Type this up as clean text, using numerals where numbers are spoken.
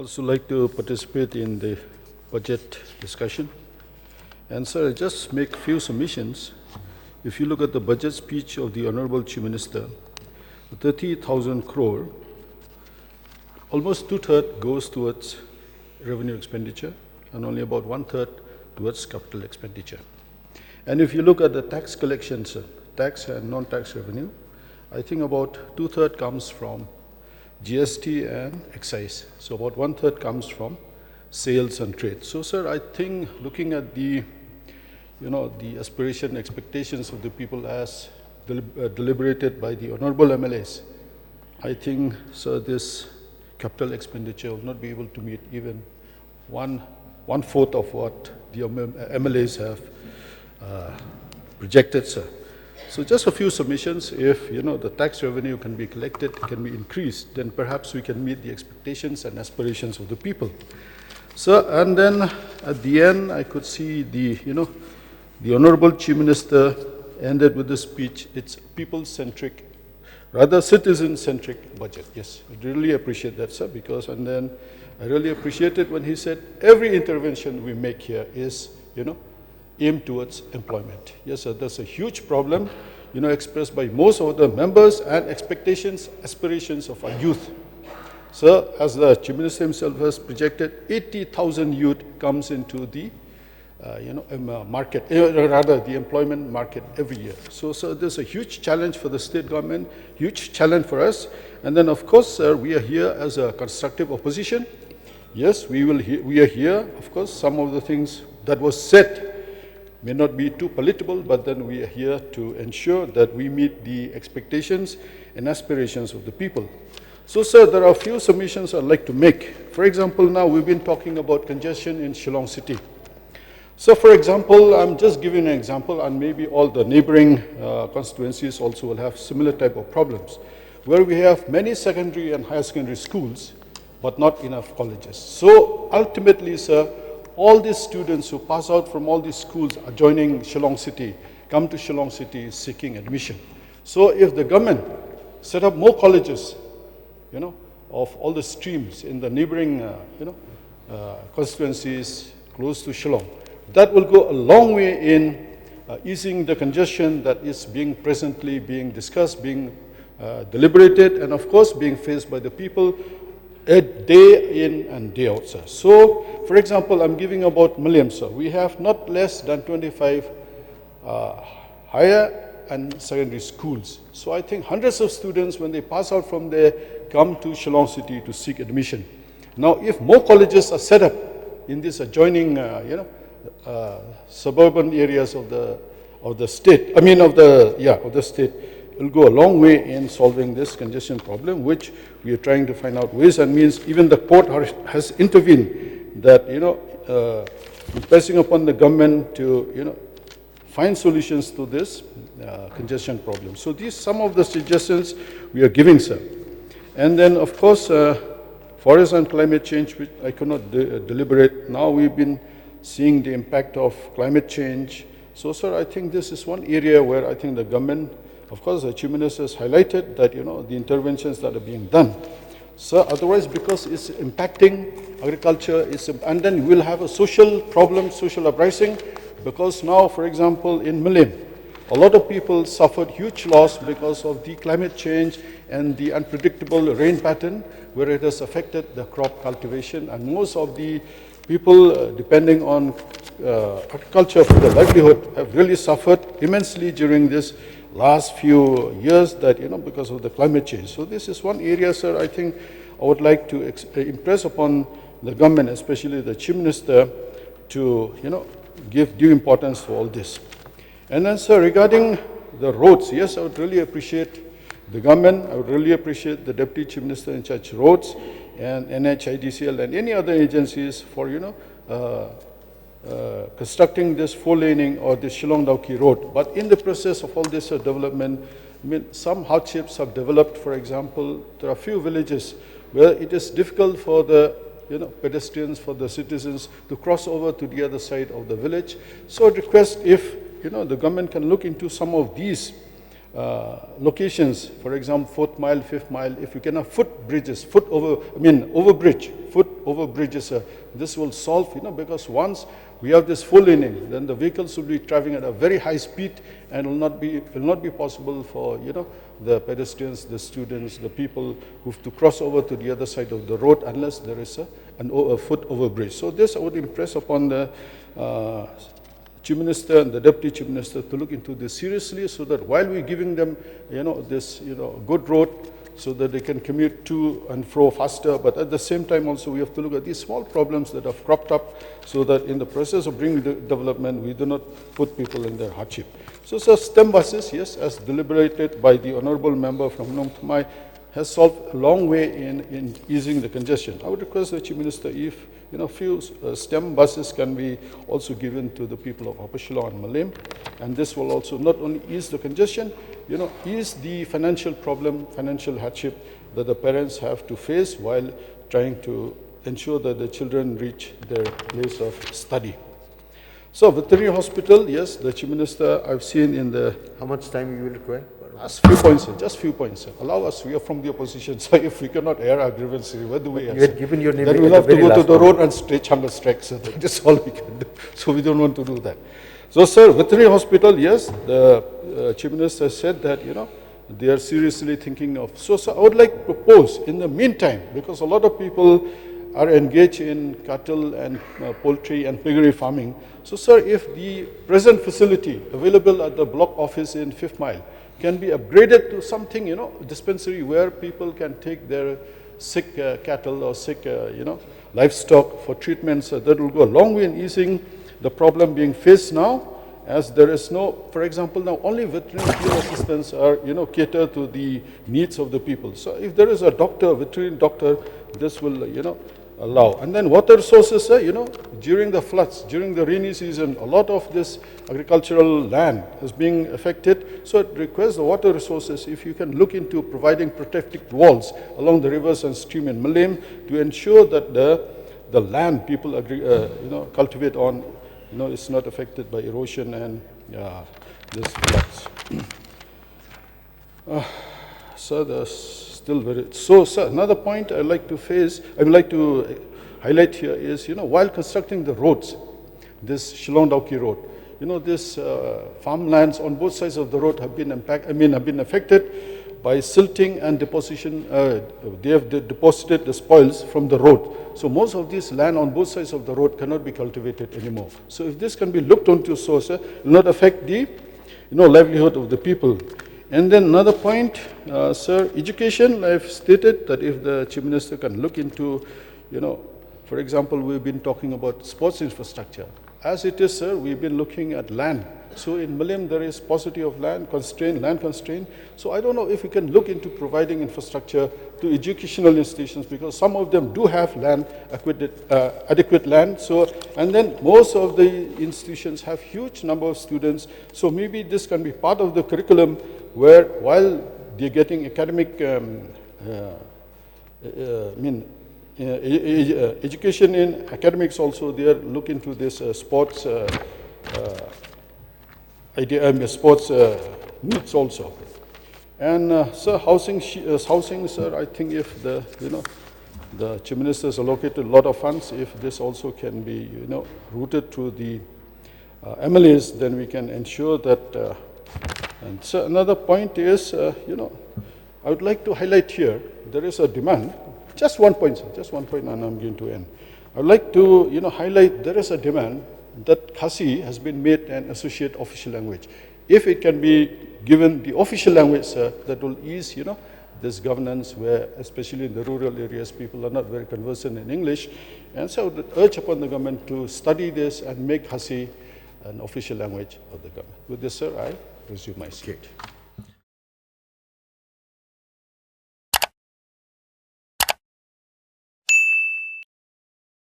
also like to participate in the budget discussion. And sir, I just make few submissions. If you look at the budget speech of the Honorable Chief Minister, 30,000 crore, almost 2/3 goes towards revenue expenditure and only about 1/3 towards capital expenditure. And if you look at the tax collections, tax and non-tax revenue, I think about 2/3 comes from GST and excise. So about 1/3 comes from sales and trade. So sir, I think looking at the, the aspiration, expectations of the people as deliberated by the honorable MLAs, I think, sir, this capital expenditure will not be able to meet even one-fourth of what the MLAs have projected, sir. So just a few submissions. If the tax revenue can be collected, can be increased, then perhaps we can meet the expectations and aspirations of the people. So, and then at the end, I could see the Honorable Chief Minister ended with the speech. It's people-centric, rather citizen-centric budget. Yes, I really appreciate that, sir, because, and then I really appreciated when he said every intervention we make here is, aimed towards employment. Yes, sir, that's a huge problem, expressed by most of the members and expectations, aspirations of our youth. Sir, as the Chief Minister himself has projected, 80,000 youth comes into the, market, rather the employment market every year. So, sir, there's a huge challenge for the state government, huge challenge for us. And then, of course, sir, we are here as a constructive opposition. Yes, we are here. Of course, some of the things that was said may not be too palatable, but then we are here to ensure that we meet the expectations and aspirations of the people. So, sir, there are a few submissions I'd like to make. For example, now we've been talking about congestion in Shillong City. So, for example, I'm just giving an example, and maybe all the neighboring constituencies also will have similar type of problems, where we have many secondary and higher secondary schools, but not enough colleges. So, ultimately, sir, all these students who pass out from all these schools adjoining Shillong City come to Shillong City seeking admission. So if the government set up more colleges, of all the streams in the neighboring, constituencies close to Shillong, that will go a long way in easing the congestion that is presently being discussed, being deliberated, and of course being faced by the people day in and day out, sir. So, for example, I'm giving about Mylliem, sir. We have not less than 25 higher and secondary schools. So I think hundreds of students, when they pass out from there, come to Shillong City to seek admission. Now, if more colleges are set up in these adjoining, suburban areas of the state, of the state, it will go a long way in solving this congestion problem, which we are trying to find out ways and means. Even the court has intervened that, pressing upon the government to, find solutions to this congestion problem. So these some of the suggestions we are giving, sir. And then, of course, forest and climate change, which I cannot deliberate. Now we've been seeing the impact of climate change. So, sir, I think this is one area where I think the government, of course, the Chief Minister has highlighted that, the interventions that are being done. So otherwise, because it's impacting agriculture, and then we'll have a social problem, social uprising, because now, for example, in Mylliem, a lot of people suffered huge loss because of the climate change and the unpredictable rain pattern, where it has affected the crop cultivation, and most of the people depending on agriculture for their livelihood have really suffered immensely during this last few years, that because of the climate change. So this is one area, sir, I think I would like to impress upon the government, especially the Chief Minister, to give due importance to all this. And then, sir, regarding the roads, yes, I would really appreciate the government, I would really appreciate the Deputy Chief Minister in charge of roads and NHIDCL and any other agencies for constructing this 4-laning or this Shillong-Dawki road. But in the process of all this development, some hardships have developed. For example, there are few villages where it is difficult for the pedestrians, for the citizens to cross over to the other side of the village. So I request if the government can look into some of these locations, for example, 4th mile, 5th mile, if you can have foot bridges, overbridge, foot overbridges, this will solve, because once we have this full laning, then the vehicles will be traveling at a very high speed and will not be possible for, the pedestrians, the students, the people who have to cross over to the other side of the road unless there is a foot overbridge. So this I would impress upon the Chief Minister and the Deputy Chief Minister to look into this seriously, so that while we're giving them, this, good road, so that they can commute to and fro faster, but at the same time also we have to look at these small problems that have cropped up, so that in the process of bringing the development, we do not put people in their hardship. So, STEM buses, yes, as deliberated by the Honourable Member from Nong Thamai, has solved a long way in easing the congestion. I would request the Chief Minister if, few STEM buses can be also given to the people of Upper Shillong and Mylliem, and this will also not only ease the congestion, ease the financial problem, financial hardship that the parents have to face while trying to ensure that the children reach their place of study. So, veterinary hospital, yes, the Chief Minister, I've seen in the... How much time you will require? Just few points, sir. Allow us, we are from the opposition, so if we cannot air our grievances, what do we have? You had given your name. Then we'll have to go to the road and stretch hunger strike, so that is all we can do. So we don't want to do that. So, sir, veterinary hospital, yes, the Chief Minister said that, they are seriously thinking of. So, sir, I would like to propose in the meantime, because a lot of people are engaged in cattle and poultry and piggery farming. So, sir, if the present facility available at the block office in 5th Mile can be upgraded to something, dispensary where people can take their sick cattle or sick, livestock for treatments, that will go a long way in easing the problem being faced now, as there is no, for example, now only veterinary field assistants are, cater to the needs of the people. So if there is a doctor, veterinary doctor, this will, allow. And then water resources, during the floods, during the rainy season, a lot of this agricultural land is being affected. So it requires the water resources, if you can look into providing protective walls along the rivers and stream in Mylliem to ensure that the land people cultivate on, is not affected by erosion and this floods. So there's still very, so sir, another point I would like to highlight here is, while constructing the roads, this Shillong Dauki road, this farmlands on both sides of the road have been affected by silting and deposition. They have deposited the spoils from the road. So most of this land on both sides of the road cannot be cultivated anymore. So if this can be looked onto, so sir, will not affect the, livelihood of the people. And then another point, sir, education, I've stated that if the Chief Minister can look into, for example, we've been talking about sports infrastructure. As it is, sir, we've been looking at land. So in Mylliem, there is paucity of land constraint. So I don't know if we can look into providing infrastructure to educational institutions, because some of them do have land, adequate land. So, and then most of the institutions have huge number of students. So maybe this can be part of the curriculum, where while they're getting academic, education in academics also, they are looking into this sports sports needs also. And sir, housing, sir, I think if the Chief Minister has allocated a lot of funds, if this also can be, routed to the MLAs, then we can ensure that. And so another point is, I would like to highlight here, there is a demand. Just one point, sir, just one point, and I'm going to end. I would like to, highlight there is a demand that Khasi has been made an associate official language. If it can be given the official language, sir, that will ease, this governance, where especially in the rural areas, people are not very conversant in English. And so I would urge upon the government to study this and make Khasi an official language of the government. With this, sir, I resume my seat.